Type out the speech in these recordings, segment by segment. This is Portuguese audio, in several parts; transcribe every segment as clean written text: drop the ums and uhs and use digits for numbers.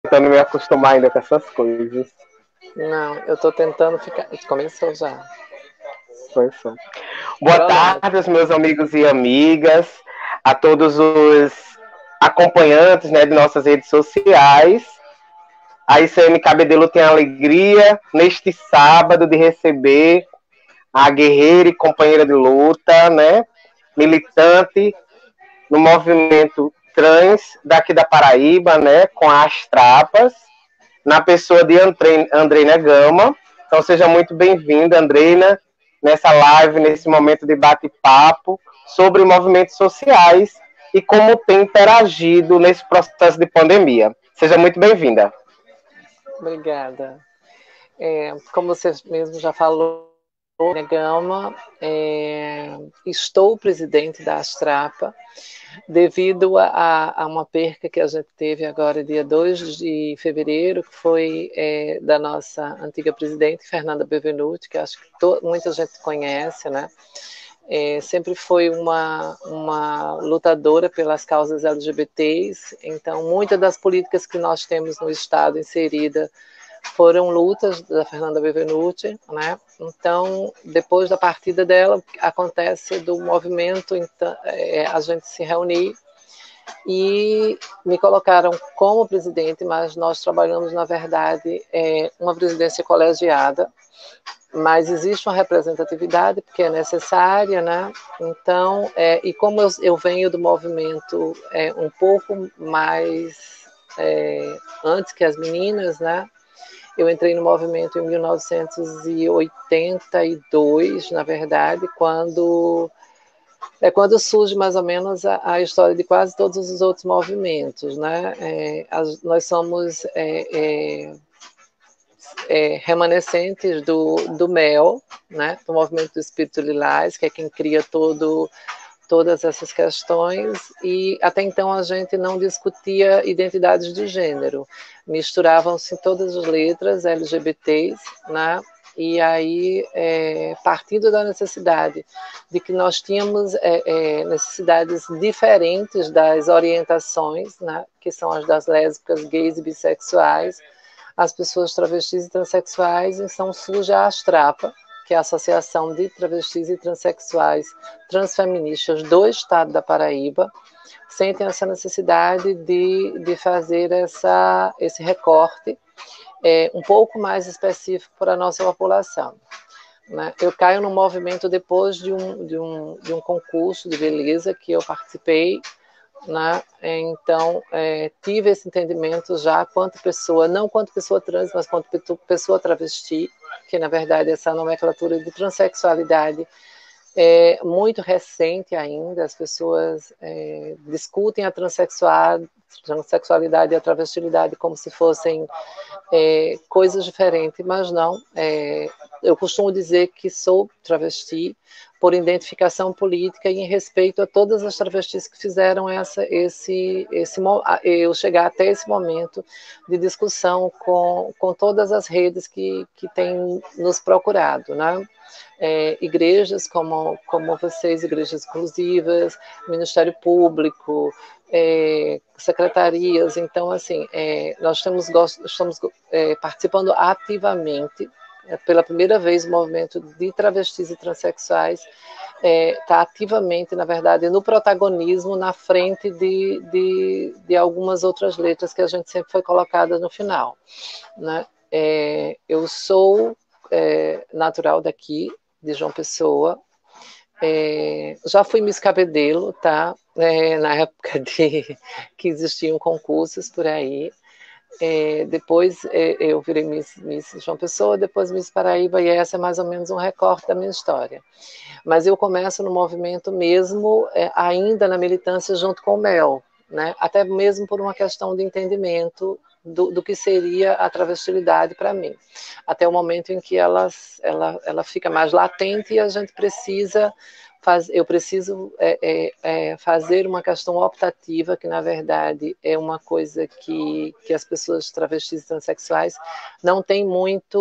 tentando me acostumar ainda com essas coisas. Não, eu estou tentando ficar. Começou já. Pois é. Boa Pronto. tarde, meus amigos e amigas, a todos os acompanhantes, né, de nossas redes sociais. A ICM Cabedelo tem a alegria, neste sábado, de receber a guerreira e companheira de luta, né, militante no movimento trans daqui da Paraíba, né, com as Trapas, na pessoa de Andreina Gama. Então seja muito bem-vinda, Andreina, nessa live, nesse momento de bate-papo sobre movimentos sociais e como tem interagido nesse processo de pandemia. Seja muito bem-vinda. Obrigada. Como você mesmo já falou, Gama, estou presidente da Astrapa, devido a uma perca que a gente teve agora, dia 2 de fevereiro, que foi da nossa antiga presidente, Fernanda Bevenuti, que acho que muita gente conhece, né? Sempre foi uma lutadora pelas causas LGBTs, então muitas das políticas que nós temos no Estado inserida foram lutas da Fernanda Bevenuti, né? Então, depois da partida dela, acontece do movimento, então, a gente se reunir e me colocaram como presidente, mas nós trabalhamos, na verdade, uma presidência colegiada, mas existe uma representatividade porque é necessária, né? Então, e como eu venho do movimento um pouco mais antes que as meninas, né? Eu entrei no movimento em 1982, na verdade, quando surge mais ou menos a história de quase todos os outros movimentos, né? Nós somos remanescentes do MEL, né? Do Movimento do Espírito Lilás, que é quem cria todas essas questões, e até então a gente não discutia identidades de gênero, misturavam-se todas as letras LGBTs, né? E aí, partindo da necessidade de que nós tínhamos necessidades diferentes das orientações, né? Que são as das lésbicas, gays e bissexuais, as pessoas travestis e transexuais, então surge a Astrapa, que é a Associação de Travestis e Transsexuais Transfeministas do Estado da Paraíba, sentem essa necessidade de fazer esse recorte um pouco mais específico para a nossa população. Né? Eu caio no movimento depois de um concurso de beleza que eu participei, né? Então, tive esse entendimento já quanto pessoa, não quanto pessoa trans, mas quanto pessoa travesti, que na verdade essa nomenclatura de transexualidade é muito recente ainda, as pessoas discutem a transexualidade e a travestilidade como se fossem coisas diferentes, mas não. Eu costumo dizer que sou travesti por identificação política e em respeito a todas as travestis que fizeram eu chegar até esse momento de discussão com todas as redes que têm nos procurado, né? Igrejas como vocês, igrejas inclusivas, Ministério Público, secretarias. Então, assim, nós estamos participando ativamente. Pela primeira vez, o movimento de travestis e transexuais está ativamente, na verdade, no protagonismo, na frente de algumas outras letras que a gente sempre foi colocada no final. Né? Eu sou natural daqui, de João Pessoa. Já fui Miss Cabedelo, tá? Na época que existiam concursos por aí. Depois eu virei Miss João Pessoa, depois Miss Paraíba, e essa é mais ou menos um recorte da minha história. Mas eu começo no movimento mesmo, ainda na militância junto com o Mel, né? Até mesmo por uma questão de entendimento do que seria a travestilidade para mim, até o momento em que ela fica mais latente e a gente precisa eu preciso fazer uma questão optativa, que na verdade é uma coisa que as pessoas travestis e transexuais não têm muita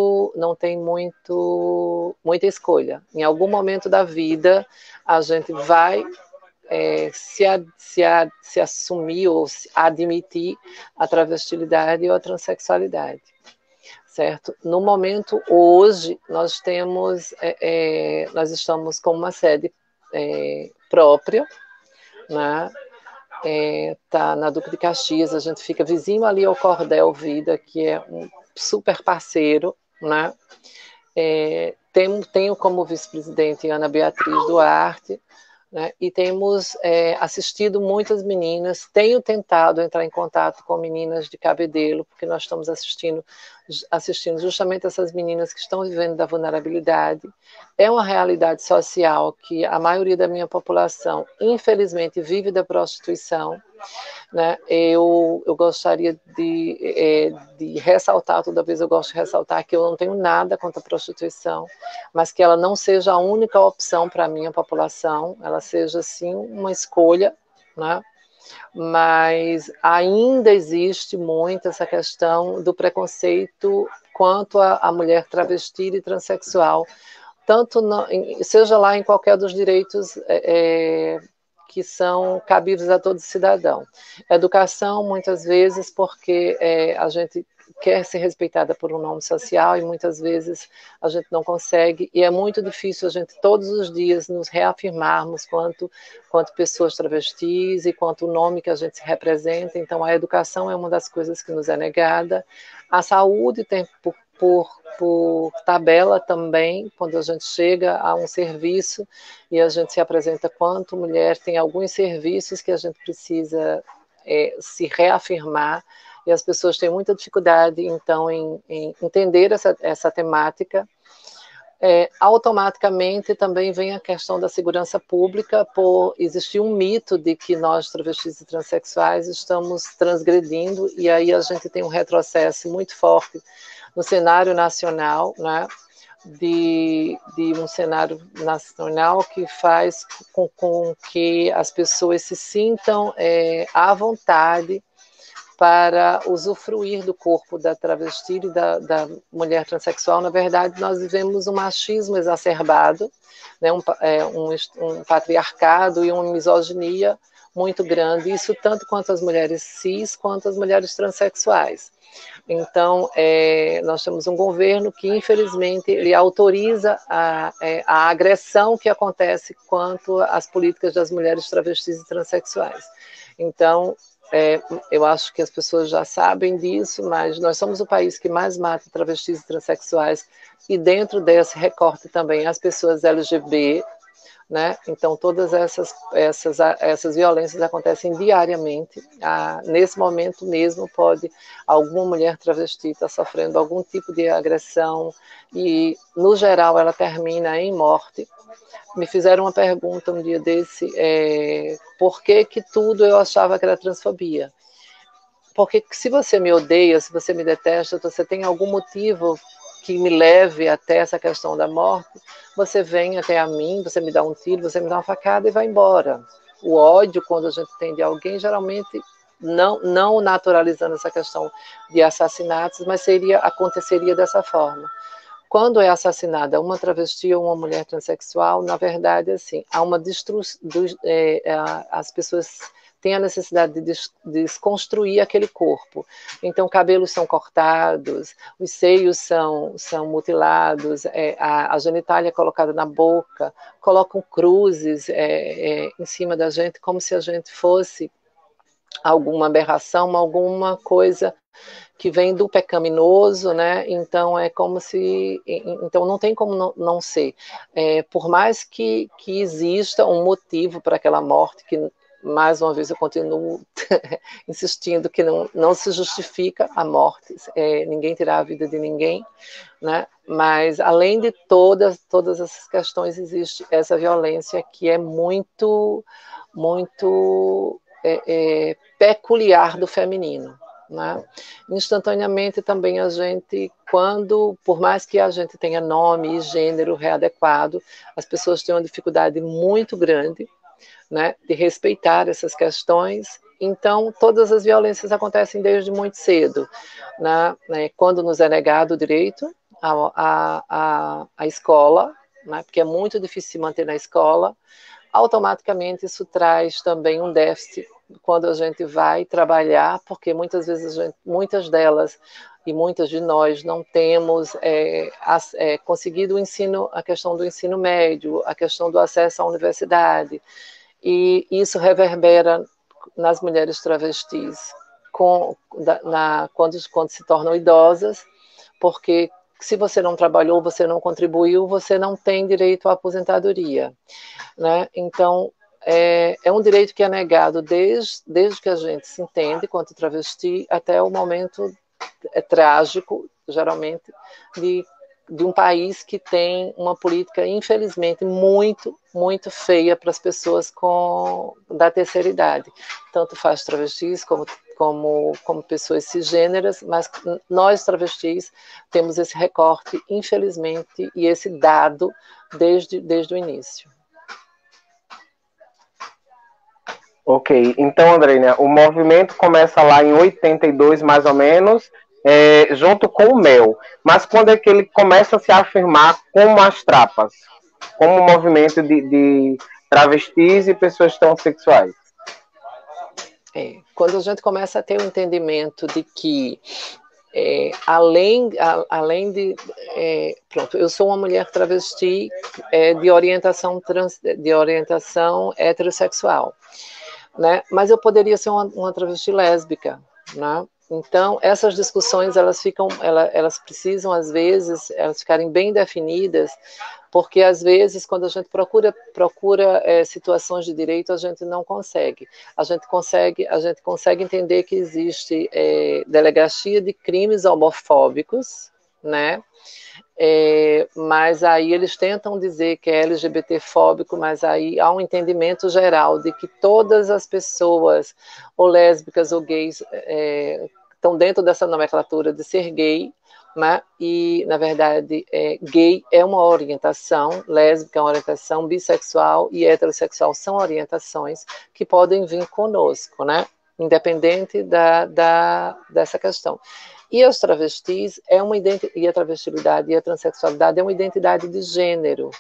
escolha. Em algum momento da vida a gente vai se assumir ou se admitir a travestilidade ou a transexualidade, certo? No momento, hoje, nós estamos com uma sede própria, né? Tá na Duque de Caxias, a gente fica vizinho ali ao Cordel Vida, que é um super parceiro, né? Tenho como vice-presidente Ana Beatriz Duarte, né? E temos assistido muitas meninas, tenho tentado entrar em contato com meninas de Cabedelo, porque nós estamos assistindo justamente essas meninas que estão vivendo da vulnerabilidade. É uma realidade social que a maioria da minha população, infelizmente, vive da prostituição, né? Eu gostaria de ressaltar, toda vez eu gosto de ressaltar que eu não tenho nada contra a prostituição, mas que ela não seja a única opção para a minha população, ela seja, sim, uma escolha, né? Mas ainda existe muito essa questão do preconceito quanto à mulher travesti e transexual, tanto seja lá em qualquer dos direitos que são cabíveis a todo cidadão. Educação, muitas vezes, porque a gente quer ser respeitada por um nome social e muitas vezes a gente não consegue, e é muito difícil a gente todos os dias nos reafirmarmos quanto pessoas travestis e quanto o nome que a gente se representa. Então a educação é uma das coisas que nos é negada, a saúde tem por tabela também, quando a gente chega a um serviço e a gente se apresenta quanto mulher, tem alguns serviços que a gente precisa se reafirmar, e as pessoas têm muita dificuldade, então, em entender essa temática. Automaticamente também vem a questão da segurança pública, por existir um mito de que nós, travestis e transexuais, estamos transgredindo, e aí a gente tem um retrocesso muito forte no cenário nacional, né? De um cenário nacional que faz com que as pessoas se sintam à vontade para usufruir do corpo da travesti e da mulher transexual. Na verdade, nós vivemos um machismo exacerbado, né? um patriarcado e uma misoginia muito grande, isso tanto quanto as mulheres cis, quanto as mulheres transexuais. Então, nós temos um governo que, infelizmente, ele autoriza a agressão que acontece quanto às políticas das mulheres travestis e transexuais. Então, eu acho que as pessoas já sabem disso, mas nós somos o país que mais mata travestis e transexuais, e dentro desse recorte também as pessoas LGBT, né? Então todas essas violências acontecem diariamente. Nesse momento mesmo pode alguma mulher travesti estar sofrendo algum tipo de agressão e no geral ela termina em morte. Me fizeram uma pergunta um dia desse, por que tudo eu achava que era transfobia? Porque se você me odeia, se você me detesta, você tem algum motivo que me leve até essa questão da morte, você vem até a mim, você me dá um tiro, você me dá uma facada e vai embora. O ódio, quando a gente tem de alguém, geralmente, não naturalizando essa questão de assassinatos, mas aconteceria dessa forma. Quando é assassinada uma travesti ou uma mulher transexual, na verdade, assim, há uma as pessoas têm a necessidade de desconstruir aquele corpo. Então, cabelos são cortados, os seios são mutilados, a genitália é colocada na boca, colocam cruzes em cima da gente, como se a gente fosse alguma aberração, alguma coisa que vem do pecaminoso, né? Então é como se, então não tem como não ser. Por mais que exista um motivo para aquela morte, que mais uma vez eu continuo insistindo que não se justifica a morte, ninguém tirar a vida de ninguém, né? Mas além de todas essas questões, existe essa violência que é muito peculiar do feminino. Né? Instantaneamente também a gente, por mais que a gente tenha nome e gênero readequado, as pessoas têm uma dificuldade muito grande, né, de respeitar essas questões. Então todas as violências acontecem desde muito cedo, né? Quando nos é negado o direito à escola, né, porque é muito difícil se manter na escola, automaticamente isso traz também um déficit quando a gente vai trabalhar, porque muitas vezes muitas delas e muitas de nós não temos conseguido o ensino, a questão do ensino médio, a questão do acesso à universidade, e isso reverbera nas mulheres travestis quando se tornam idosas, porque se você não trabalhou, você não contribuiu, você não tem direito à aposentadoria, né? Então, é um direito que é negado desde que a gente se entende quanto travesti até o momento trágico, geralmente, de um país que tem uma política, infelizmente, muito, muito feia para as pessoas da terceira idade. Tanto faz travestis como pessoas cisgêneras, mas nós, travestis, temos esse recorte, infelizmente, e esse dado desde o início. Ok, então, Andrênia, o movimento começa lá em 82, mais ou menos, junto com o Mel. Mas quando é que ele começa a se afirmar como as Trapas? Como um movimento de travestis e pessoas transexuais? Quando a gente começa a ter o entendimento de que além de pronto, eu sou uma mulher travesti de orientação heterossexual, né? Mas eu poderia ser uma travesti lésbica, né? Então essas discussões elas precisam às vezes elas ficarem bem definidas, porque às vezes quando a gente procura situações de direito a gente não consegue. A gente consegue entender que existe delegacia de crimes homofóbicos, né? Mas aí eles tentam dizer que é LGBT-fóbico, mas aí há um entendimento geral de que todas as pessoas, ou lésbicas ou gays, estão dentro dessa nomenclatura de ser gay, né? E, na verdade, gay é uma orientação, lésbica é uma orientação, bissexual e heterossexual são orientações que podem vir conosco, né? Independente dessa questão. E as travestis e a travestilidade e a transexualidade é uma identidade de gênero.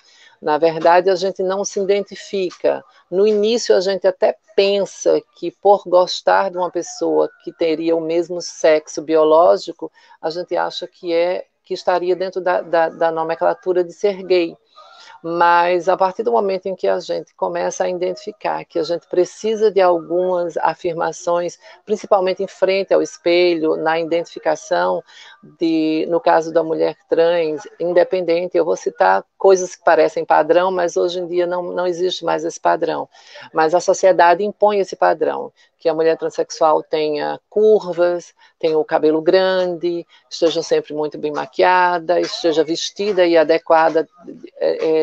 Na verdade, a gente não se identifica. No início, a gente até pensa que por gostar de uma pessoa que teria o mesmo sexo biológico, a gente acha que estaria dentro da nomenclatura de ser gay. Mas a partir do momento em que a gente começa a identificar que a gente precisa de algumas afirmações, principalmente em frente ao espelho, na identificação no caso da mulher trans, independente, eu vou citar coisas que parecem padrão, mas hoje em dia não existe mais esse padrão. Mas a sociedade impõe esse padrão, que a mulher transexual tenha curvas, tenha o cabelo grande, esteja sempre muito bem maquiada, esteja vestida e adequada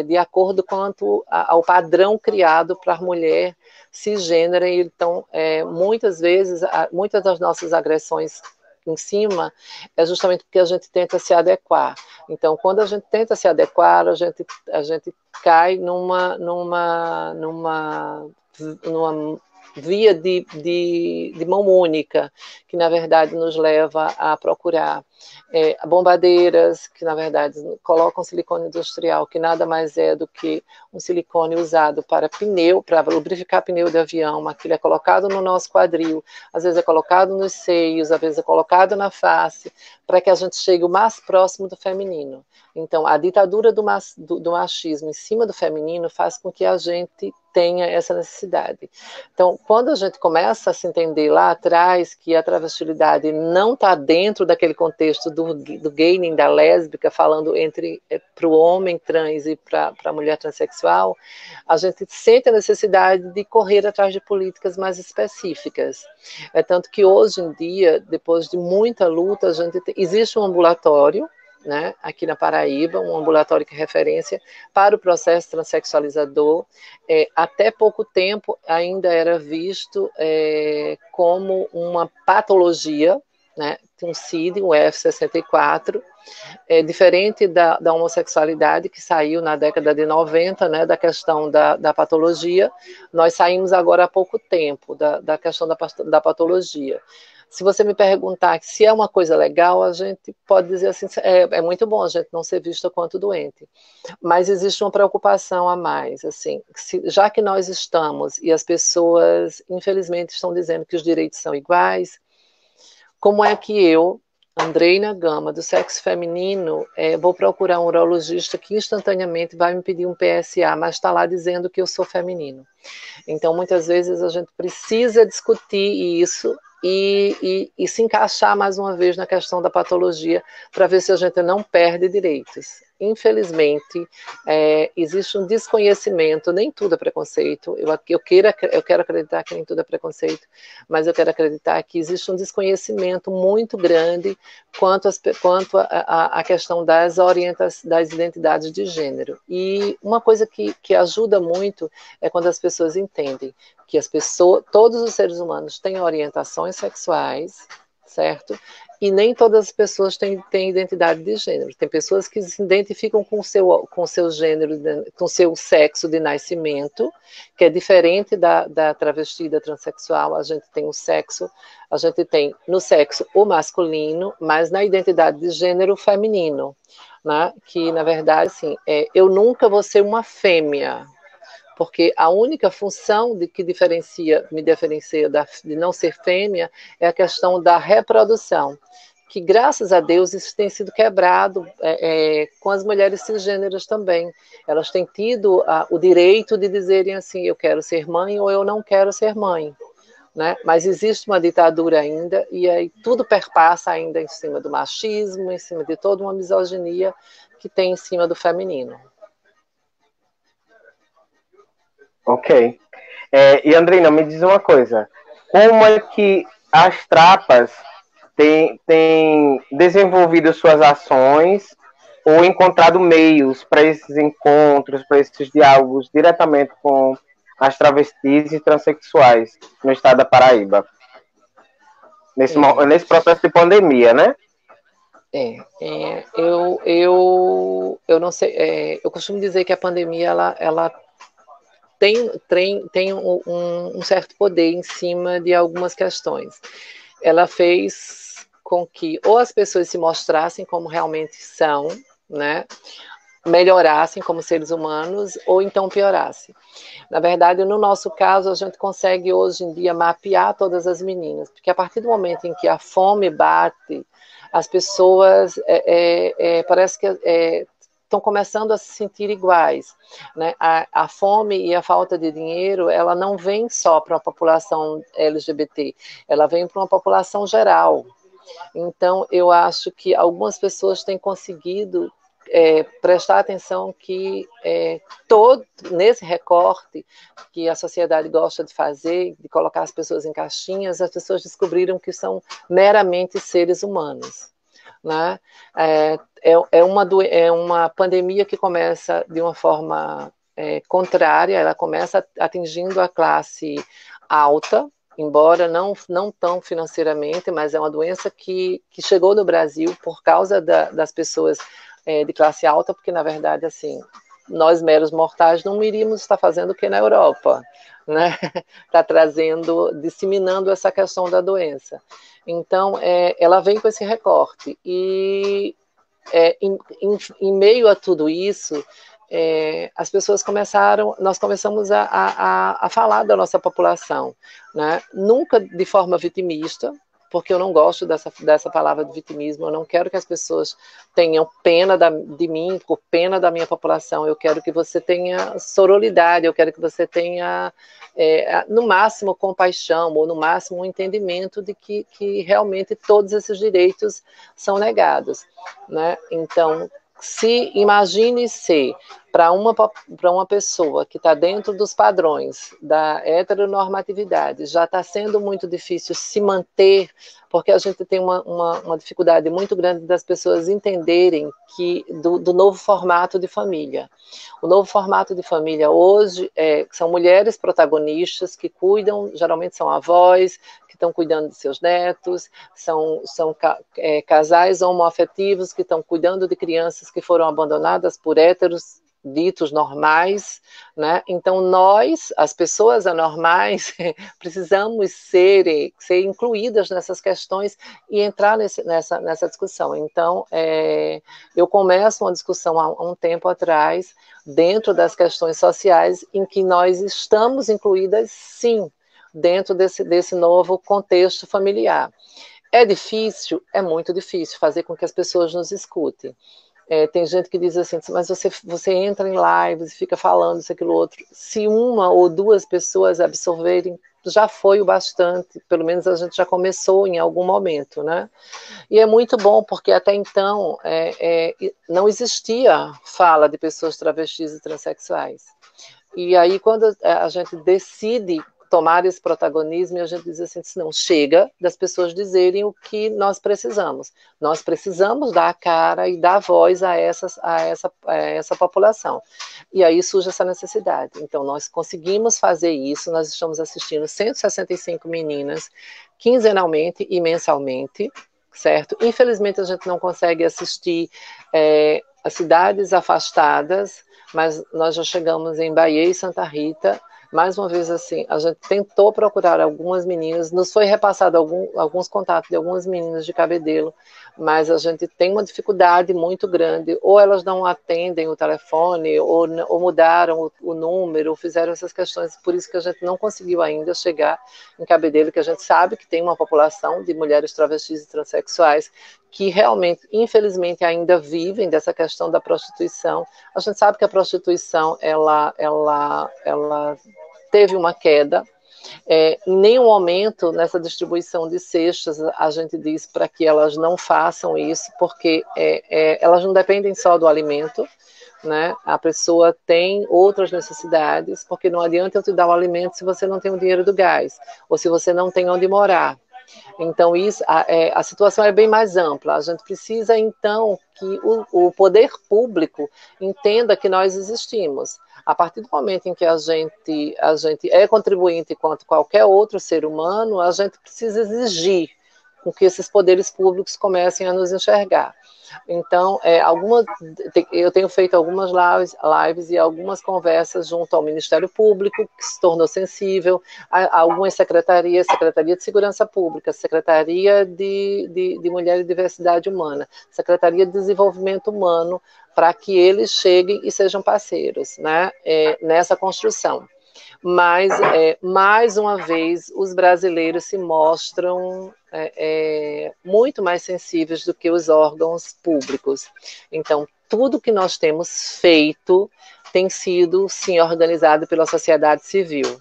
de acordo quanto ao padrão criado para a mulher cisgênera. Então, muitas vezes, muitas das nossas agressões em cima é justamente porque a gente tenta se adequar. Então, quando a gente tenta se adequar, a gente cai numa via de mão única, que na verdade nos leva a procurar bombadeiras, que na verdade colocam silicone industrial, que nada mais é do que um silicone usado para lubrificar pneu de avião. Aquilo é colocado no nosso quadril, às vezes é colocado nos seios, às vezes é colocado na face, para que a gente chegue o mais próximo do feminino. Então, a ditadura do machismo em cima do feminino faz com que a gente tenha essa necessidade. Então, quando a gente começa a se entender lá atrás que a travestilidade não está dentro daquele contexto do gay nem da lésbica, falando para o homem trans e para a mulher transexual, a gente sente a necessidade de correr atrás de políticas mais específicas. Tanto que hoje em dia, depois de muita luta, existe um ambulatório, né, aqui na Paraíba, um ambulatório que é referência para o processo transexualizador. Até pouco tempo ainda era visto como uma patologia, né, um CID, um F64, diferente da homossexualidade, que saiu na década de 90, né, da questão da patologia. Nós saímos agora há pouco tempo da questão da patologia. se você me perguntar se é uma coisa legal, a gente pode dizer assim, é muito bom a gente não ser vista quanto doente, mas existe uma preocupação a mais, assim, já que nós estamos e as pessoas, infelizmente, estão dizendo que os direitos são iguais, como é que eu, Andreina Gama, do sexo feminino, vou procurar um urologista que instantaneamente vai me pedir um PSA, mas está lá dizendo que eu sou feminino. Então, muitas vezes, a gente precisa discutir isso e se encaixar mais uma vez na questão da patologia para ver se a gente não perde direitos. Infelizmente, existe um desconhecimento, nem tudo é preconceito, eu quero acreditar que nem tudo é preconceito, mas eu quero acreditar que existe um desconhecimento muito grande quanto à questão das identidades de gênero. E uma coisa que ajuda muito é quando as pessoas entendem que todos os seres humanos têm orientações sexuais, certo? E nem todas as pessoas têm identidade de gênero. Tem pessoas que se identificam com o seu gênero, com o seu sexo de nascimento, que é diferente da travesti, da transexual. A gente tem no sexo o masculino, mas na identidade de gênero feminino, né? Que, na verdade, assim, eu nunca vou ser uma fêmea, porque a única função que me diferencia de não ser fêmea é a questão da reprodução, que graças a Deus isso tem sido quebrado com as mulheres cisgêneras também. Elas têm tido o direito de dizerem assim, eu quero ser mãe ou eu não quero ser mãe. Né? Mas existe uma ditadura ainda, e aí tudo perpassa ainda em cima do machismo, em cima de toda uma misoginia que tem em cima do feminino. Ok. E Andrina, me diz uma coisa. Como é que as trapas têm desenvolvido suas ações ou encontrado meios para esses encontros, para esses diálogos diretamente com as travestis e transexuais no estado da Paraíba? Nesse processo de pandemia, né? Eu não sei, eu costumo dizer que a pandemia ela tem um certo poder em cima de algumas questões. Ela fez com que ou as pessoas se mostrassem como realmente são, né? Melhorassem como seres humanos, ou então piorassem. Na verdade, no nosso caso, a gente consegue hoje em dia mapear todas as meninas, porque a partir do momento em que a fome bate, as pessoas parece que estão começando a se sentir iguais. Né? A fome e a falta de dinheiro, ela não vem só para a população LGBT, ela vem para uma população geral. Então, eu acho que algumas pessoas têm conseguido prestar atenção que nesse recorte que a sociedade gosta de fazer, de colocar as pessoas em caixinhas, as pessoas descobriram que são meramente seres humanos. Né? É uma pandemia que começa de uma forma contrária, ela começa atingindo a classe alta, embora não tão financeiramente, mas é uma doença que chegou no Brasil por causa das pessoas de classe alta, porque, na verdade, assim, nós, meros mortais, não iríamos estar fazendo o que na Europa, né? Está disseminando essa questão da doença. Então, ela vem com esse recorte. E, em meio a tudo isso, as pessoas nós começamos a falar da nossa população, né? Nunca de forma vitimista, porque eu não gosto dessa palavra de vitimismo, eu não quero que as pessoas tenham pena de mim, por pena da minha população, eu quero que você tenha sororidade, eu quero que você tenha, no máximo, compaixão, ou no máximo, um entendimento de que realmente todos esses direitos são negados. Né? Então, imagine se para uma pessoa que está dentro dos padrões da heteronormatividade já está sendo muito difícil se manter, porque a gente tem uma dificuldade muito grande das pessoas entenderem do novo formato de família. O novo formato de família hoje são mulheres protagonistas que cuidam, geralmente são avós, que estão cuidando de seus netos, são casais homoafetivos que estão cuidando de crianças que foram abandonadas por héteros ditos normais, né? Então nós, as pessoas anormais, precisamos ser incluídas nessas questões e entrar nessa discussão. Então, eu começo uma discussão há um tempo atrás, dentro das questões sociais, em que nós estamos incluídas, sim, dentro desse novo contexto familiar. É difícil? É muito difícil fazer com que as pessoas nos escutem. Tem gente que diz assim, mas você entra em lives e fica falando isso, aquilo, outro. Se uma ou duas pessoas absorverem, já foi o bastante. Pelo menos a gente já começou em algum momento, né? E é muito bom, porque até então não existia fala de pessoas travestis e transexuais. E aí, quando a gente decide tomar esse protagonismo, e a gente diz assim, não, chega das pessoas dizerem o que nós precisamos. Nós precisamos dar a cara e dar voz a essa população. E aí surge essa necessidade. Então, nós conseguimos fazer isso, nós estamos assistindo 165 meninas, quinzenalmente e mensalmente, certo? Infelizmente, a gente não consegue assistir as cidades afastadas, mas nós já chegamos em Bahia e Santa Rita. Mais uma vez, assim, a gente tentou procurar algumas meninas, nos foi repassado alguns contatos de algumas meninas de Cabedelo, mas a gente tem uma dificuldade muito grande, ou elas não atendem o telefone, ou mudaram o número, ou fizeram essas questões, por isso que a gente não conseguiu ainda chegar em Cabedelo, que a gente sabe que tem uma população de mulheres travestis e transexuais que realmente, infelizmente, ainda vivem dessa questão da prostituição. A gente sabe que a prostituição, ela teve uma queda. Em nenhum momento nessa distribuição de cestas a gente diz para que elas não façam isso, porque elas não dependem só do alimento, né? A pessoa tem outras necessidades, porque não adianta eu te dar o alimento se você não tem o dinheiro do gás, ou se você não tem onde morar. Então, a situação é bem mais ampla. A gente precisa, então, que o poder público entenda que nós existimos. A partir do momento em que a gente é contribuinte quanto qualquer outro ser humano, a gente precisa exigir com que esses poderes públicos comecem a nos enxergar. Então, eu tenho feito algumas lives e algumas conversas junto ao Ministério Público, que se tornou sensível, a algumas secretarias, Secretaria de Segurança Pública, Secretaria de Mulher e Diversidade Humana, Secretaria de Desenvolvimento Humano, para que eles cheguem e sejam parceiros, né, nessa construção. Mas, mais uma vez, os brasileiros se mostram muito mais sensíveis do que os órgãos públicos. Então, tudo que nós temos feito tem sido, sim, organizado pela sociedade civil,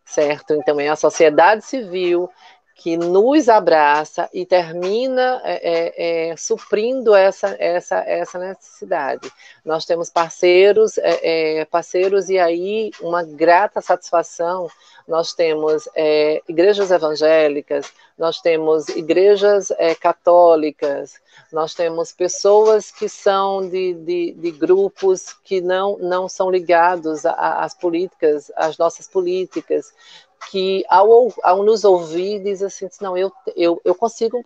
certo? Então, é a sociedade civil que nos abraça e termina suprindo essa necessidade. Nós temos parceiros e aí uma grata satisfação. Nós temos igrejas evangélicas, nós temos igrejas católicas, nós temos pessoas que são de grupos que não são ligados às políticas, às nossas políticas, que ao nos ouvir diz assim, não, eu consigo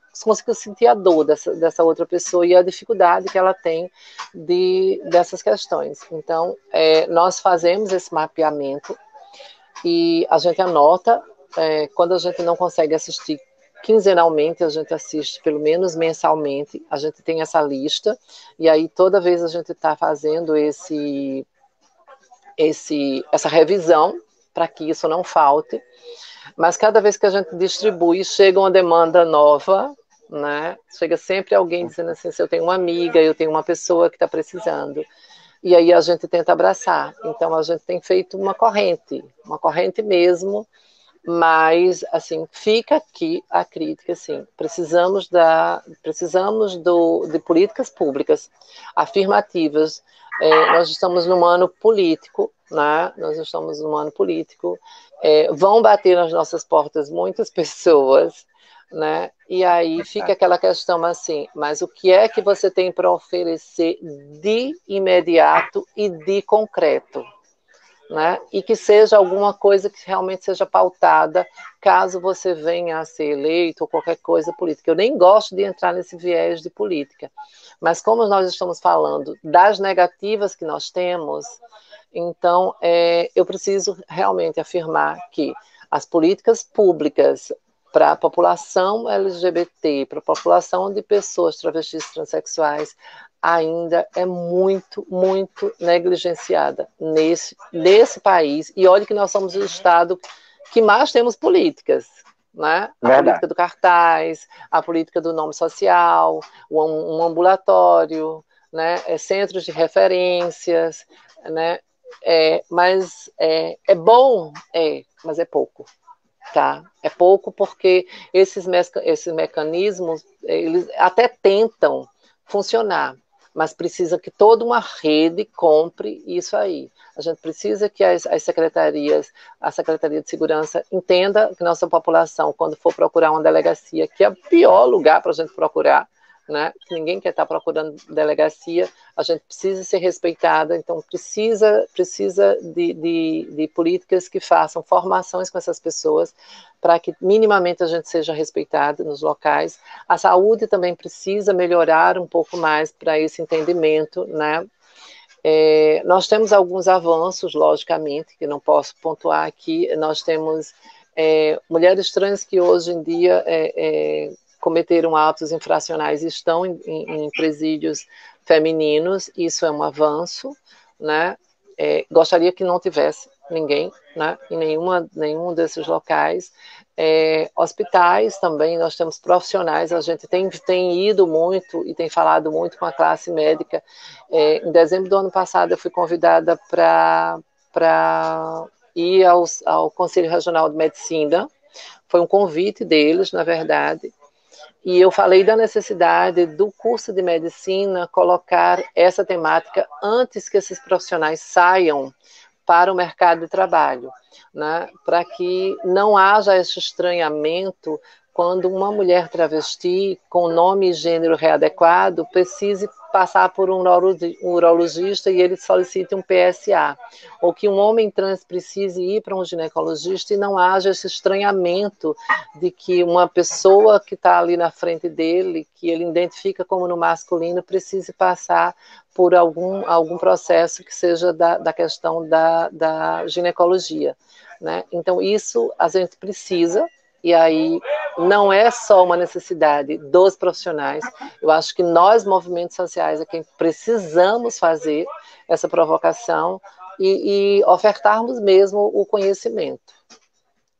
sentir a dor dessa outra pessoa e a dificuldade que ela tem dessas questões. Então, nós fazemos esse mapeamento e a gente anota, quando a gente não consegue assistir quinzenalmente, a gente assiste pelo menos mensalmente, a gente tem essa lista, e aí toda vez a gente está fazendo essa revisão, para que isso não falte, mas cada vez que a gente distribui, chega uma demanda nova, né? Chega sempre alguém dizendo assim, se eu tenho uma amiga, eu tenho uma pessoa que está precisando, e aí a gente tenta abraçar. Então a gente tem feito uma corrente mesmo, mas assim, fica aqui a crítica, assim, precisamos de políticas públicas afirmativas. Nós estamos num ano político, né? Nós estamos num ano político, vão bater nas nossas portas muitas pessoas, né? E aí fica aquela questão assim, mas o que é que você tem para oferecer de imediato e de concreto, né? E que seja alguma coisa que realmente seja pautada, caso você venha a ser eleito ou qualquer coisa política. Eu nem gosto de entrar nesse viés de política, mas como nós estamos falando das negativas que nós temos, então eu preciso realmente afirmar que as políticas públicas para a população LGBT, para a população de pessoas travestis e transexuais, ainda é muito, muito negligenciada nesse país. E olha que nós somos o estado que mais temos políticas, né? A política do cartaz, a política do nome social, um ambulatório, né? Centros de referências, né? Mas é bom, mas é pouco. Tá? É pouco porque esses mecanismos, eles até tentam funcionar, mas precisa que toda uma rede compre isso aí. A gente precisa que as secretarias, a Secretaria de Segurança entenda que nossa população, quando for procurar uma delegacia, que é o pior lugar para a gente procurar, né? Que ninguém quer estar procurando delegacia, a gente precisa ser respeitada, então precisa de políticas que façam formações com essas pessoas para que minimamente a gente seja respeitada nos locais. A saúde também precisa melhorar um pouco mais para esse entendimento, né? Nós temos alguns avanços, logicamente, que não posso pontuar aqui. Nós temos mulheres trans que hoje em dia cometeram atos infracionais e estão em presídios femininos, isso é um avanço, né? Gostaria que não tivesse ninguém, né, em nenhum desses locais. Hospitais também, nós temos profissionais, a gente tem ido muito e tem falado muito com a classe médica. Em dezembro do ano passado eu fui convidada para ir ao Conselho Regional de Medicina, foi um convite deles, na verdade, e eu falei da necessidade do curso de medicina colocar essa temática antes que esses profissionais saiam para o mercado de trabalho, né? Para que não haja esse estranhamento quando uma mulher travesti com nome e gênero readequado precise passar por um urologista e ele solicite um PSA, ou que um homem trans precise ir para um ginecologista e não haja esse estranhamento de que uma pessoa que está ali na frente dele, que ele identifica como no masculino, precise passar por algum processo que seja da questão da ginecologia, né? Então isso a gente precisa. E aí não é só uma necessidade dos profissionais, eu acho que nós, movimentos sociais, é quem precisamos fazer essa provocação e ofertarmos mesmo o conhecimento,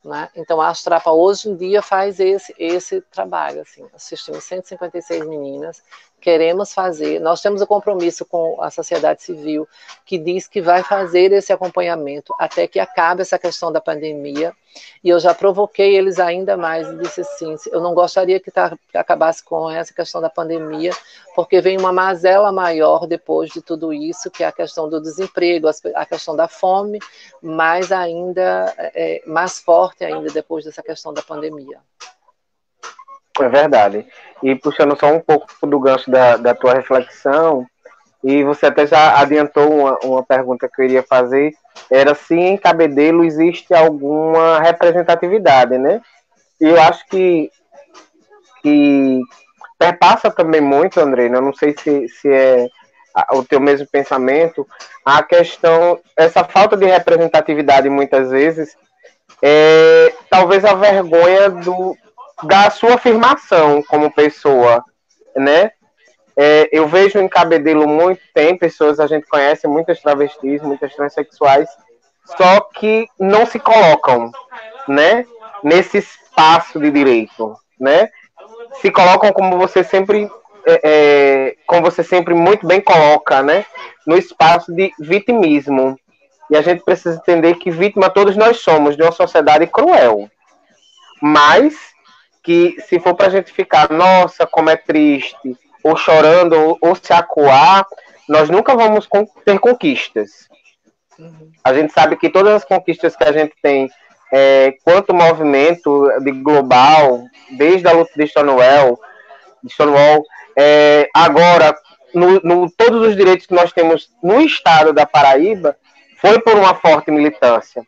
né? Então a Astrapa hoje em dia faz esse trabalho, assim, assistimos 156 meninas, queremos fazer, nós temos o compromisso com a sociedade civil, que diz que vai fazer esse acompanhamento até que acabe essa questão da pandemia, e eu já provoquei eles ainda mais e disse assim, eu não gostaria que acabasse com essa questão da pandemia, porque vem uma mazela maior depois de tudo isso, que é a questão do desemprego, a questão da fome, mas ainda mais forte ainda depois dessa questão da pandemia. É verdade. E puxando só um pouco do gancho da tua reflexão, e você até já adiantou uma pergunta que eu iria fazer, era se em Cabedelo existe alguma representatividade, né? E eu acho que perpassa também muito, André, eu não sei se é o teu mesmo pensamento, a questão, essa falta de representatividade muitas vezes é talvez a vergonha da sua afirmação como pessoa, né? Eu vejo em Cabedelo tem pessoas, a gente conhece muitas travestis, muitas transexuais, só que não se colocam, né, nesse espaço de direito, né? Se colocam como você sempre muito bem coloca, né, no espaço de vitimismo. E a gente precisa entender que vítima todos nós somos de uma sociedade cruel. Mas que se for para a gente ficar, nossa, como é triste, ou chorando, ou se acuar, nós nunca vamos ter conquistas. A gente sabe que todas as conquistas que a gente tem, quanto movimento de global, desde a luta de Stonewall, agora, todos os direitos que nós temos no estado da Paraíba, foi por uma forte militância,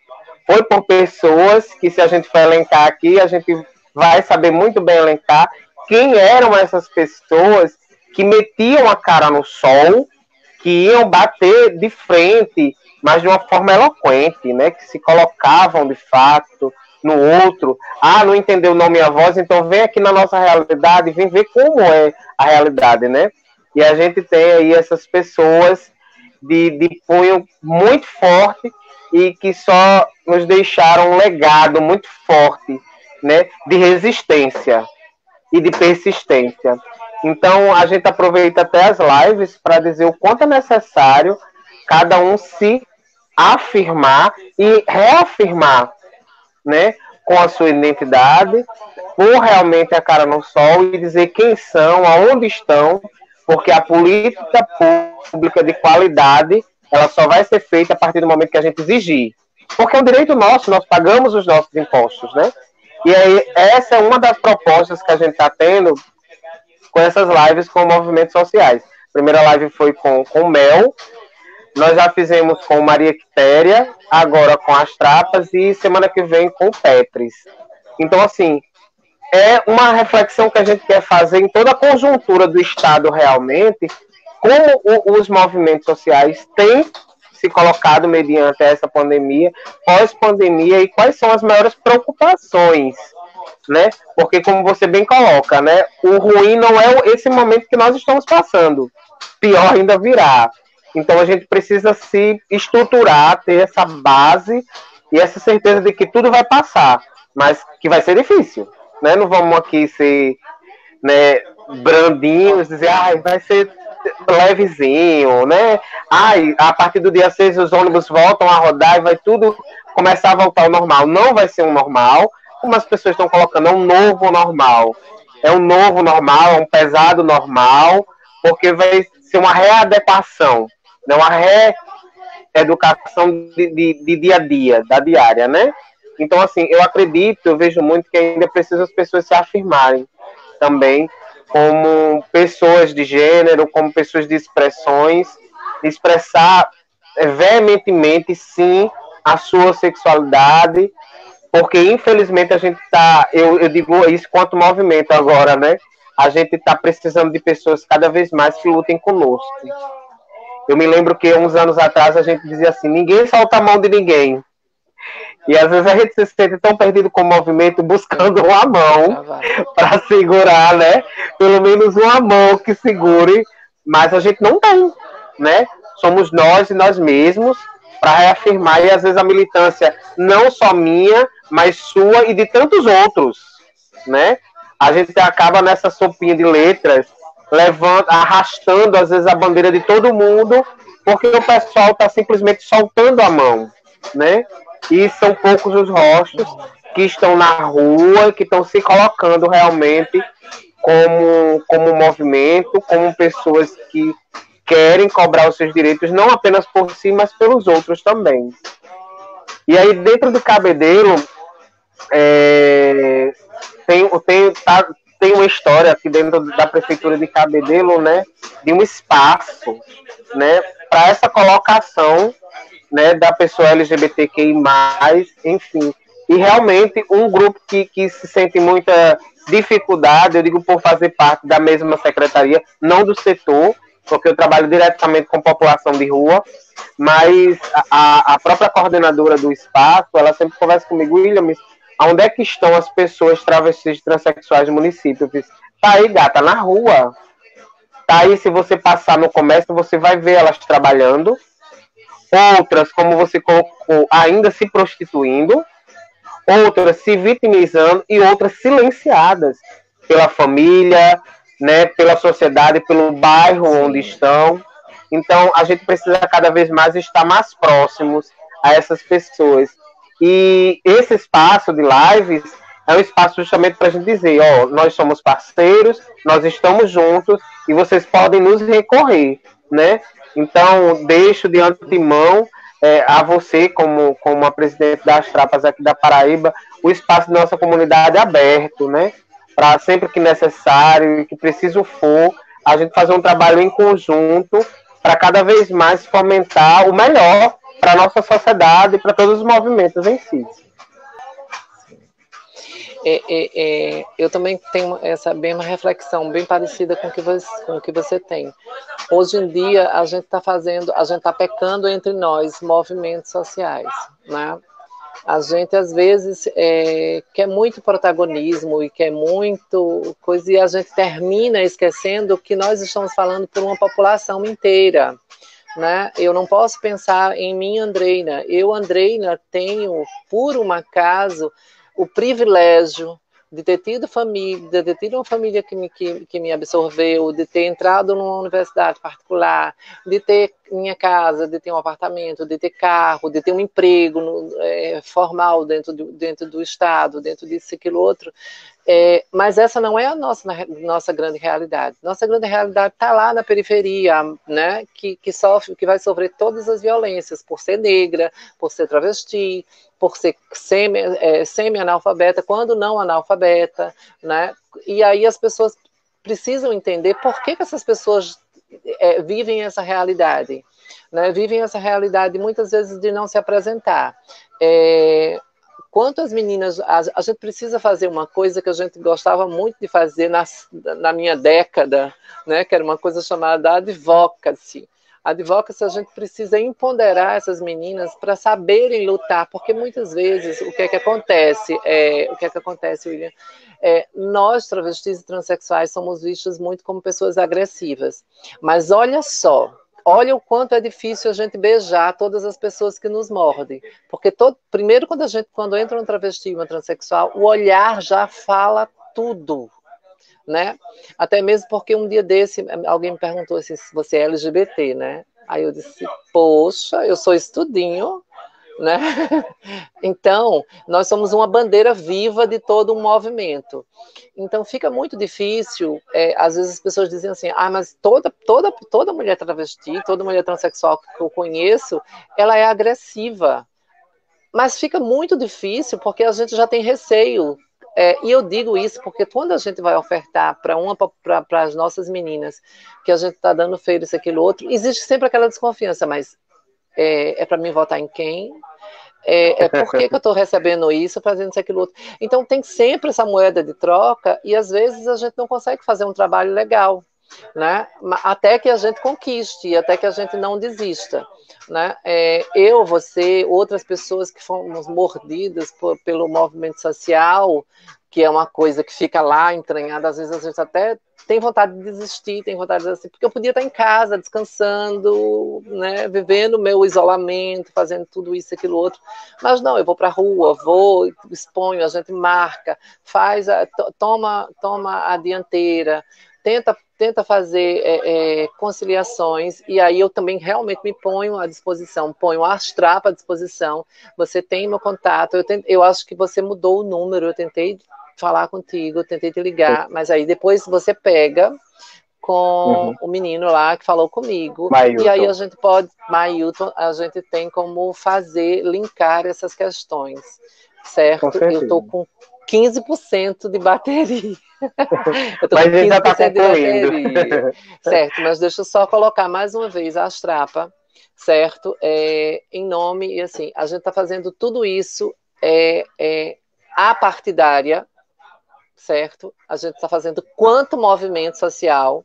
foi por pessoas que, se a gente for elencar aqui, a gente vai saber muito bem elencar quem eram essas pessoas que metiam a cara no sol, que iam bater de frente, mas de uma forma eloquente, né? Que se colocavam de fato no outro. Ah, não entendeu não minha voz, então vem aqui na nossa realidade, vem ver como é a realidade, né? E a gente tem aí essas pessoas de punho muito forte e que só nos deixaram um legado muito forte, né? De resistência e de persistência. Então, a gente aproveita até as lives para dizer o quanto é necessário cada um se afirmar e reafirmar, né, com a sua identidade, pôr realmente a cara no sol e dizer quem são, aonde estão, porque a política pública de qualidade, ela só vai ser feita a partir do momento que a gente exigir. Porque é um direito nosso, nós pagamos os nossos impostos, né? E aí, essa é uma das propostas que a gente está tendo com essas lives com movimentos sociais. A primeira live foi com o Mel, nós já fizemos com Maria Quitéria, agora com as Trapas e semana que vem com o Petris. Então, assim, é uma reflexão que a gente quer fazer em toda a conjuntura do Estado realmente, como os movimentos sociais têm se colocado mediante essa pandemia, pós-pandemia, e quais são as maiores preocupações, né? Porque, como você bem coloca, né, o ruim não é esse momento que nós estamos passando, pior ainda virá. Então a gente precisa se estruturar, ter essa base e essa certeza de que tudo vai passar, mas que vai ser difícil, né? Não vamos aqui ser, né, brandinhos, dizer, vai ser levezinho, né? A partir do dia 6 os ônibus voltam a rodar e vai tudo começar a voltar ao normal. Não vai ser um normal, como as pessoas estão colocando, é um novo normal. É um novo normal, é um pesado normal, porque vai ser uma readequação, não uma reeducação de dia a dia, da diária, né? Então, assim, eu acredito, eu vejo muito que ainda precisa as pessoas se afirmarem também como pessoas de gênero, como pessoas de expressões, expressar veementemente, sim, a sua sexualidade, porque infelizmente a gente está, eu digo isso quanto movimento agora, né? A gente está precisando de pessoas cada vez mais que lutem conosco. Eu me lembro que uns anos atrás a gente dizia assim, ninguém solta a mão de ninguém. E às vezes a gente se sente tão perdido com o movimento, buscando uma mão para segurar, né? Pelo menos uma mão que segure, mas a gente não tem, né? Somos nós e nós mesmos para reafirmar, e às vezes a militância não só minha, mas sua e de tantos outros, né? A gente acaba nessa sopinha de letras, arrastando às vezes a bandeira de todo mundo, porque o pessoal está simplesmente soltando a mão, né? E são poucos os rostos que estão na rua, que estão se colocando realmente como movimento, como pessoas que querem cobrar os seus direitos, não apenas por si, mas pelos outros também. E aí, dentro do Cabedelo, tem uma história aqui dentro da Prefeitura de Cabedelo, né, de um espaço, né, para essa colocação, né, da pessoa LGBTQI+, enfim. E realmente um grupo que se sente muita dificuldade, eu digo por fazer parte da mesma secretaria, não do setor, porque eu trabalho diretamente com população de rua, mas a própria coordenadora do espaço, ela sempre conversa comigo, William, onde é que estão as pessoas travestis e transexuais do município? Eu disse, tá aí, gata, na rua. Tá aí, se você passar no comércio, você vai ver elas trabalhando. Outras, como você colocou, ainda se prostituindo, outras se vitimizando e outras silenciadas pela família, né, pela sociedade, pelo bairro onde estão. Então, a gente precisa cada vez mais estar mais próximos a essas pessoas. E esse espaço de lives é um espaço justamente para a gente dizer, nós somos parceiros, nós estamos juntos e vocês podem nos recorrer, né? Então, deixo de antemão a você, como a presidente das Trapas aqui da Paraíba, o espaço da nossa comunidade aberto, né? Para sempre que necessário e que preciso for, a gente fazer um trabalho em conjunto para cada vez mais fomentar o melhor para a nossa sociedade e para todos os movimentos em si. Eu também tenho essa mesma reflexão, bem parecida com o que você tem. Hoje em dia, a gente está pecando entre nós, movimentos sociais, né? A gente, às vezes, quer muito protagonismo e quer muito coisa, e a gente termina esquecendo que nós estamos falando por uma população inteira, né? Eu não posso pensar em mim, Andreina. Eu, Andreina, tenho, por um acaso, o privilégio de ter tido família, de ter tido uma família que me absorveu, de ter entrado numa universidade particular, de ter minha casa, de ter um apartamento, de ter carro, de ter um emprego formal dentro do Estado, dentro disso, aquilo, outro. Mas essa não é a nossa grande realidade. Nossa grande realidade está lá na periferia, né? Que vai sofrer todas as violências por ser negra, por ser travesti, por ser semi-analfabeta, quando não analfabeta, né? E aí as pessoas precisam entender por que essas pessoas vivem essa realidade, né? Vivem essa realidade muitas vezes de não se apresentar. Quanto às meninas, a gente precisa fazer uma coisa que a gente gostava muito de fazer na minha década, né? Que era uma coisa chamada advocacy. Advocacy, a gente precisa empoderar essas meninas para saberem lutar, porque muitas vezes o que é que acontece, William? Nós, travestis e transexuais, somos vistos muito como pessoas agressivas. Mas olha só, olha o quanto é difícil a gente beijar todas as pessoas que nos mordem. Porque primeiro, quando entra um travesti e uma transexual, o olhar já fala tudo. Né? Até mesmo porque um dia desse alguém me perguntou assim, se você é LGBT, né? Aí eu disse, poxa, eu sou estudinho, né? Então, nós somos uma bandeira viva de todo um movimento. Então, fica muito difícil, às vezes as pessoas dizem assim, mas toda mulher travesti, toda mulher transexual que eu conheço, ela é agressiva. Mas fica muito difícil porque a gente já tem receio. E eu digo isso porque quando a gente vai ofertar para as nossas meninas que a gente está dando feira, isso, aquilo, outro, existe sempre aquela desconfiança, mas para mim votar em quem? Por que eu estou recebendo isso, fazendo isso, aquilo, outro? Então tem sempre essa moeda de troca e às vezes a gente não consegue fazer um trabalho legal, né? Até que a gente conquiste, até que a gente não desista. Né? Eu, você, outras pessoas que fomos mordidas pelo movimento social, que é uma coisa que fica lá entranhada, às vezes a gente até tem vontade de desistir, tem vontade de dizer assim, porque eu podia estar em casa, descansando, né, vivendo o meu isolamento, fazendo tudo isso, aquilo, outro, mas não, eu vou para a rua, exponho, a gente marca, toma a dianteira, tenta fazer conciliações, e aí eu também realmente me ponho à disposição, ponho a Astrapa à disposição, você tem meu contato, eu acho que você mudou o número, eu tentei falar contigo, eu tentei te ligar, mas aí depois você pega com o menino lá que falou comigo, Mailton. E aí a gente Mailton, a gente tem como linkar essas questões, certo? Eu estou com 15% de bateria. Eu tô mas com 15% já está de bateria. Certo, mas deixa eu só colocar mais uma vez a Astrapa, certo? Em nome, e assim, a gente está fazendo tudo isso apartidária, certo? A gente está fazendo quanto movimento social.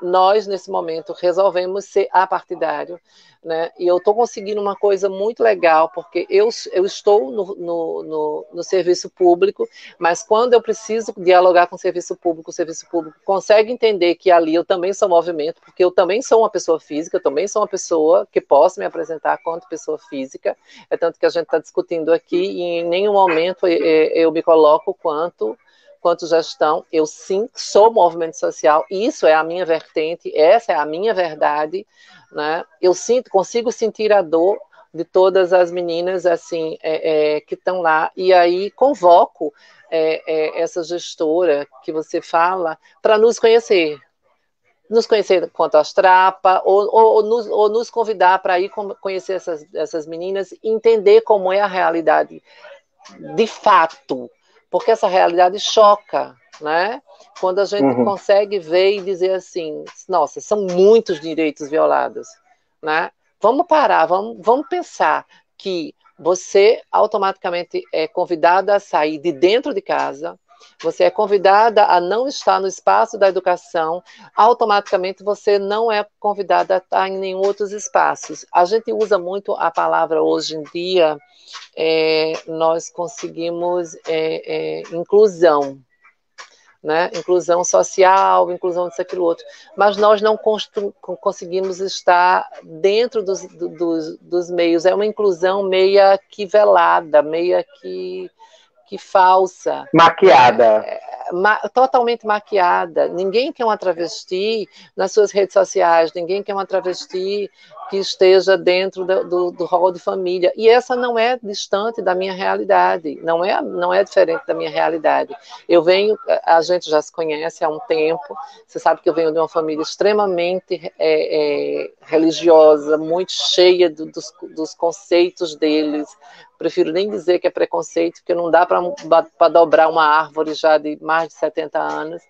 Nós, nesse momento, resolvemos ser apartidário, né? E eu estou conseguindo uma coisa muito legal, porque eu estou no serviço público, mas quando eu preciso dialogar com o serviço público consegue entender que ali eu também sou movimento, porque eu também sou uma pessoa física, eu também sou uma pessoa que posso me apresentar quanto pessoa física, tanto que a gente está discutindo aqui, e em nenhum momento eu me coloco quanto gestão, eu sim sou movimento social, isso é a minha vertente, essa é a minha verdade, né? Eu consigo sentir a dor de todas as meninas assim que estão lá, e aí convoco essa gestora que você fala para nos conhecer quanto às trapas, ou nos convidar para ir conhecer essas meninas e entender como é a realidade de fato, porque essa realidade choca, né? Quando a gente consegue ver e dizer assim, nossa, são muitos direitos violados, né? Vamos parar, vamos pensar que você automaticamente é convidada a sair de dentro de casa, você é convidada a não estar no espaço da educação, automaticamente você não é convidada a estar em nenhum outros espaços. A gente usa muito a palavra hoje em dia, nós conseguimos inclusão, né? Inclusão social, inclusão disso, aquilo, outro. Mas nós não conseguimos estar dentro dos meios. É uma inclusão meia que velada, meia que falsa. Maquiada. Totalmente maquiada. Ninguém quer uma travesti nas suas redes sociais, ninguém quer uma travesti que esteja dentro do rol de família. E essa não é distante da minha realidade, não é diferente da minha realidade. A gente já se conhece há um tempo, você sabe que eu venho de uma família extremamente religiosa, muito cheia dos conceitos deles. Prefiro nem dizer que é preconceito, porque não dá para dobrar uma árvore já de mais de 70 anos.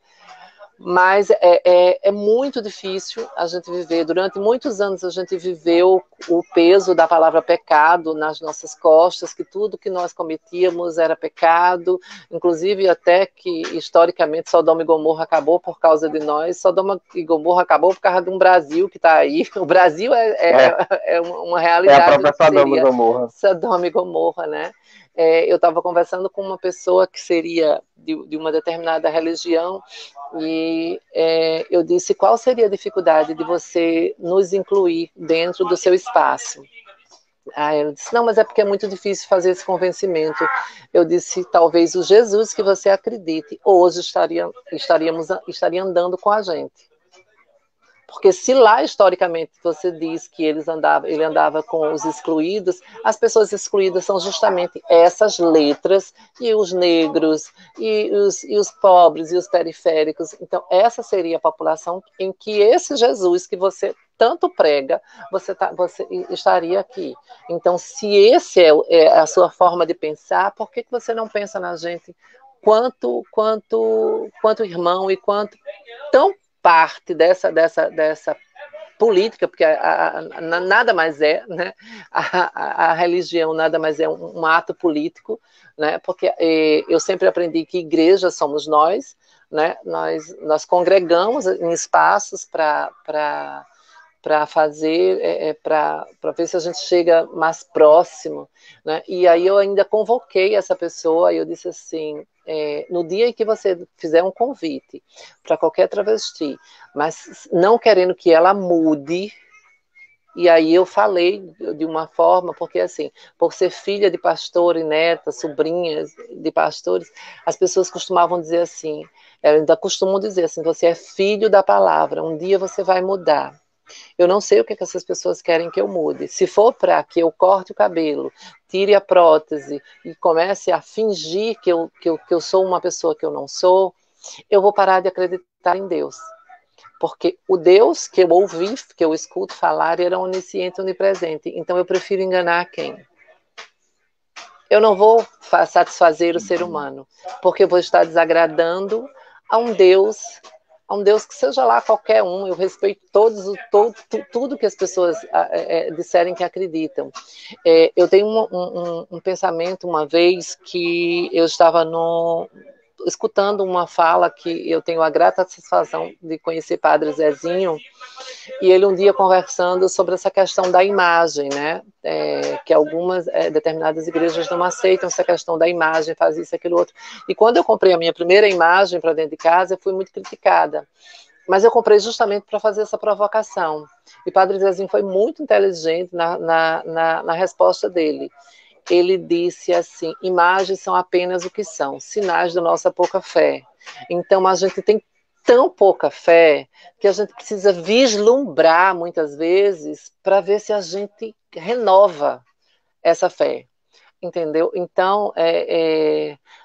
Mas é muito difícil a gente viver. Durante muitos anos a gente viveu o peso da palavra pecado nas nossas costas, que tudo que nós cometíamos era pecado, inclusive até que historicamente Sodoma e Gomorra acabou por causa de nós. Sodoma e Gomorra acabou por causa de um Brasil que está aí. O Brasil é uma realidade. É a própria Sodoma e Gomorra. Sodoma e Gomorra, né? Eu estava conversando com uma pessoa que seria de uma determinada religião e eu disse, qual seria a dificuldade de você nos incluir dentro do seu espaço? Aí ela disse, não, mas é porque é muito difícil fazer esse convencimento. Eu disse, talvez o Jesus que você acredite hoje estaria andando com a gente. Porque se lá, historicamente, você diz que ele andava com os excluídos, as pessoas excluídas são justamente essas letras, e os negros, e os pobres, e os periféricos. Então, essa seria a população em que esse Jesus que você tanto prega, você estaria aqui. Então, se esse é a sua forma de pensar, por que você não pensa na gente quanto irmão e quanto tão parte dessa política, porque nada mais é, né? A religião nada mais é um ato político, né? Porque eu sempre aprendi que igreja somos nós, né? Nós congregamos em espaços para fazer, para ver se a gente chega mais próximo, né? E aí eu ainda convoquei essa pessoa e eu disse assim, no dia em que você fizer um convite para qualquer travesti, mas não querendo que ela mude, e aí eu falei de uma forma, porque assim, por ser filha de pastor e neta, sobrinhas de pastores, as pessoas costumavam dizer assim, ainda costumam dizer assim, você é filho da palavra, um dia você vai mudar. Eu não sei o que essas pessoas querem que eu mude. Se for para que eu corte o cabelo, tire a prótese e comece a fingir que eu sou uma pessoa que eu não sou, eu vou parar de acreditar em Deus. Porque o Deus que eu ouvi, que eu escuto falar, era onisciente, onipresente. Então eu prefiro enganar quem? Eu não vou satisfazer o ser humano, porque eu vou estar desagradando a um Deus que seja lá qualquer um. Eu respeito tudo que as pessoas disserem que acreditam. Eu tenho um pensamento uma vez que eu estava escutando uma fala que eu tenho a grata satisfação de conhecer Padre Zezinho, e ele um dia conversando sobre essa questão da imagem, né? Que algumas determinadas igrejas não aceitam essa questão da imagem, faz isso, aquilo, outro. E quando eu comprei a minha primeira imagem para dentro de casa, eu fui muito criticada. Mas eu comprei justamente para fazer essa provocação. E Padre Zezinho foi muito inteligente na resposta dele. Ele disse assim, imagens são apenas o que são, sinais da nossa pouca fé. Então a gente tem tão pouca fé que a gente precisa vislumbrar muitas vezes para ver se a gente renova essa fé, entendeu? Então,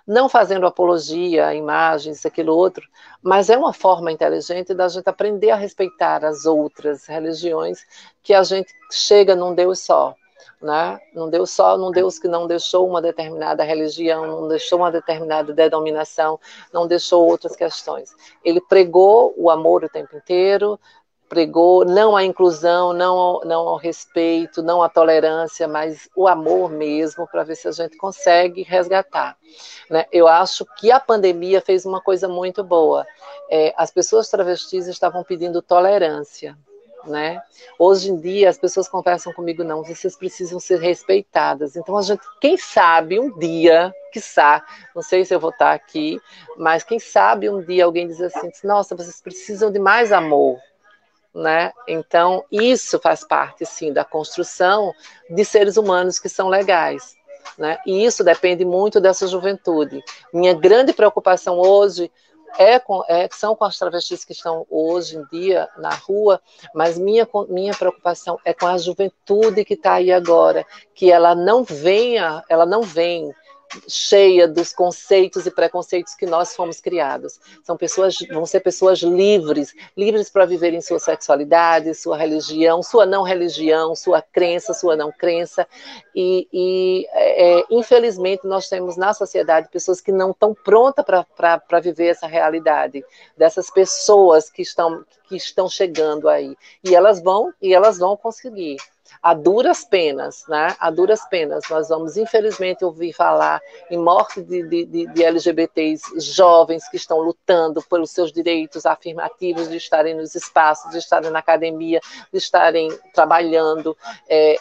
não fazendo apologia a imagens, aquilo outro, mas é uma forma inteligente da gente aprender a respeitar as outras religiões, que a gente chega num Deus só. Né? Num Deus que não deixou uma determinada religião, não deixou uma determinada denominação, não deixou outras questões. Ele pregou o amor o tempo inteiro, pregou, não a inclusão, não ao respeito, não a tolerância, mas o amor mesmo, para ver se a gente consegue resgatar. Né? Eu acho que a pandemia fez uma coisa muito boa. As pessoas travestis estavam pedindo tolerância. Né? Hoje em dia as pessoas conversam comigo, não, vocês precisam ser respeitadas. Então a gente, quem sabe um dia, quiçá, não sei se eu vou estar aqui, mas quem sabe um dia alguém diz assim, nossa, vocês precisam de mais amor, né? Então isso faz parte sim da construção de seres humanos que são legais, né? E isso depende muito dessa juventude. Minha grande preocupação hoje são com as travestis que estão hoje em dia na rua, mas minha preocupação é com a juventude que está aí agora, que ela não vem cheia dos conceitos e preconceitos que nós fomos criados. Vão ser pessoas livres para viverem sua sexualidade, sua religião, sua não religião, sua crença, sua não crença. Infelizmente, nós temos na sociedade pessoas que não estão prontas para viver essa realidade, dessas pessoas que estão chegando aí. E elas vão conseguir. A duras penas, né? A duras penas, nós vamos infelizmente ouvir falar em morte de LGBTs jovens que estão lutando pelos seus direitos afirmativos de estarem nos espaços, de estarem na academia, de estarem trabalhando.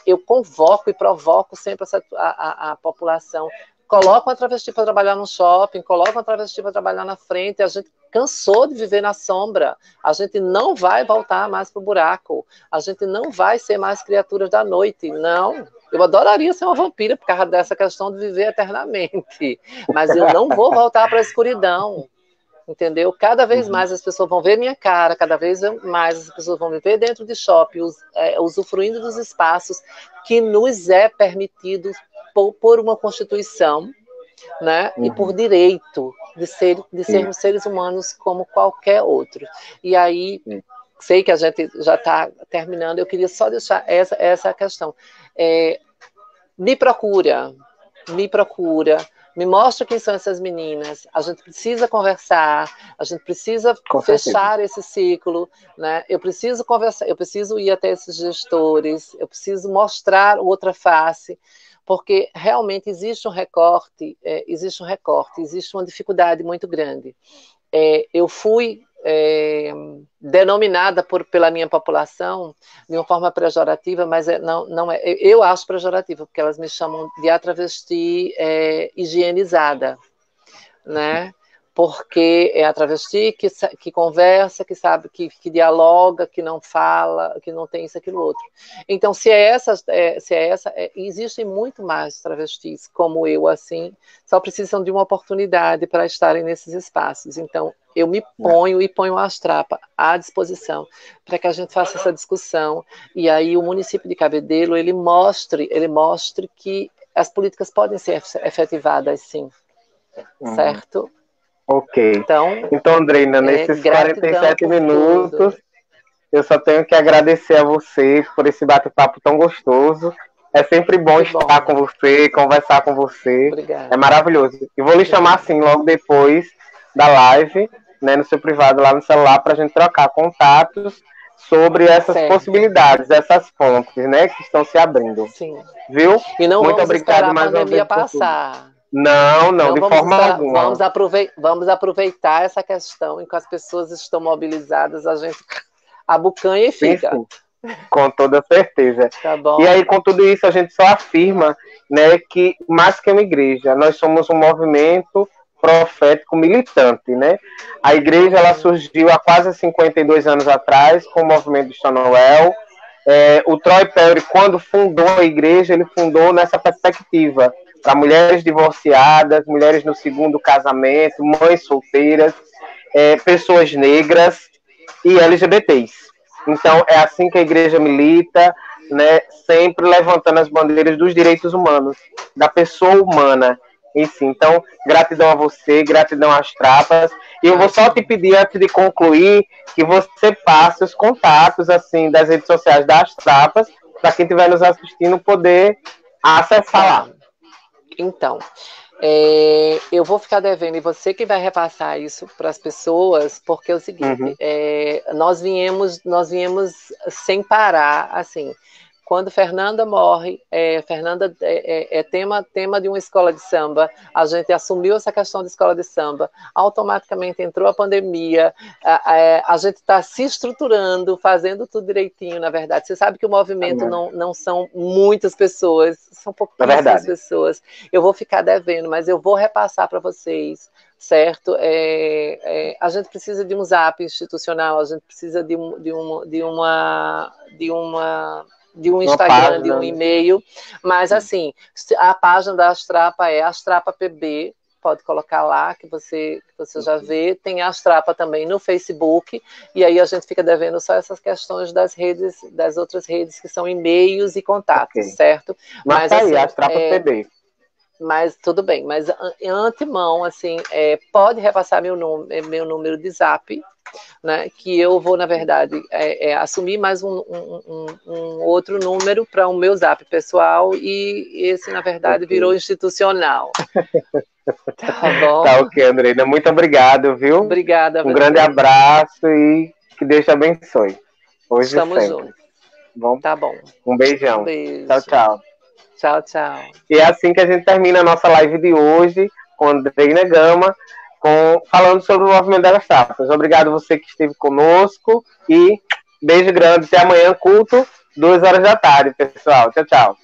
Eu convoco e provoco sempre a população. Coloca uma travesti para trabalhar no shopping, coloca uma travesti para trabalhar na frente. A gente cansou de viver na sombra. A gente não vai voltar mais para o buraco. A gente não vai ser mais criaturas da noite. Não. Eu adoraria ser uma vampira por causa dessa questão de viver eternamente. Mas eu não vou voltar para a escuridão. Entendeu? Cada vez mais as pessoas vão ver minha cara, cada vez mais as pessoas vão me ver dentro de shopping, usufruindo dos espaços que nos é permitido por uma Constituição, né? E por direito de sermos seres humanos como qualquer outro. E aí, sei que a gente já está terminando, eu queria só deixar essa questão. Me procura, me mostra quem são essas meninas, a gente precisa conversar, a gente precisa fechar esse ciclo, né? Eu preciso conversar, eu preciso ir até esses gestores, eu preciso mostrar outra face, porque realmente existe um recorte, existe uma dificuldade muito grande. Eu fui denominada pela minha população de uma forma pejorativa, mas não é. Eu acho pejorativa, porque elas me chamam de a travesti higienizada, né? Porque é a travesti que conversa, que sabe, que dialoga, que não fala, que não tem isso, aquilo, outro. Então, existem muito mais travestis como eu, assim, só precisam de uma oportunidade para estarem nesses espaços. Então, eu me ponho a Astrapa à disposição para que a gente faça essa discussão, e aí o município de Cabedelo, ele mostre que as políticas podem ser efetivadas, sim. Certo? Ok. Então, Andreina, nesses 47 minutos, eu só tenho que agradecer a você por esse bate-papo tão gostoso. É sempre bom estar com você, conversar com você. Obrigada. É maravilhoso. E vou lhe chamar assim logo depois da live, né, no seu privado, lá no celular, para a gente trocar contatos sobre essas possibilidades, essas pontes, né, que estão se abrindo. Sim. Viu? E não Muito vamos obrigado esperar mais a pandemia passar. Não, de forma alguma. Vamos aproveitar essa questão em que as pessoas estão mobilizadas, a gente abocanha e fica. Sim. Com toda certeza. Tá bom. E aí, com tudo isso, a gente só afirma, né, que mais que uma igreja, nós somos um movimento profético militante, né? A igreja, ela surgiu há quase 52 anos atrás, com o movimento de Noel. O Troy Perry, quando fundou a igreja, ele fundou nessa perspectiva, para mulheres divorciadas, mulheres no segundo casamento, mães solteiras, pessoas negras e LGBTs. Então, é assim que a igreja milita, né, sempre levantando as bandeiras dos direitos humanos, da pessoa humana em si. Então, gratidão a você, gratidão às Trapas. E eu vou só te pedir, antes de concluir, que você passe os contatos assim, das redes sociais das Trapas, para quem estiver nos assistindo poder acessar lá. Então, Eu vou ficar devendo, e você que vai repassar isso para as pessoas, porque é o seguinte, nós viemos sem parar, assim. Quando Fernanda morre, Fernanda é tema de uma escola de samba, a gente assumiu essa questão de escola de samba, automaticamente entrou a pandemia, a gente está se estruturando, fazendo tudo direitinho, na verdade. Você sabe que o movimento não são muitas pessoas, são pouquíssimas pessoas. Eu vou ficar devendo, mas eu vou repassar para vocês, certo? A gente precisa de um zap institucional, a gente precisa de um Instagram, de um e-mail, mas assim, a página da Astrapa é Astrapa PB, pode colocar lá, que você já vê, tem a Astrapa também no Facebook, e aí a gente fica devendo só essas questões das outras redes, que são e-mails e contatos, certo? Mas tá aí, a Astrapa PB. Mas tudo bem, mas em antemão, assim, pode repassar meu número de zap, né, que eu vou, na verdade, assumir mais um outro número para o meu zap pessoal, e esse, na verdade, virou institucional. Tá bom? Tá ok, Andreina. Muito obrigado, viu? Obrigada. Um grande abraço e que Deus te abençoe. Hoje estamos juntos. Bom? Tá bom. Um beijão. Um beijo. Tchau, tchau. Tchau, tchau. E é assim que a gente termina a nossa live de hoje com Andreina Gama, falando sobre o movimento das Astrapas. Obrigado a você que esteve conosco e beijo grande. Até amanhã, culto, 2 horas da tarde, pessoal. Tchau, tchau.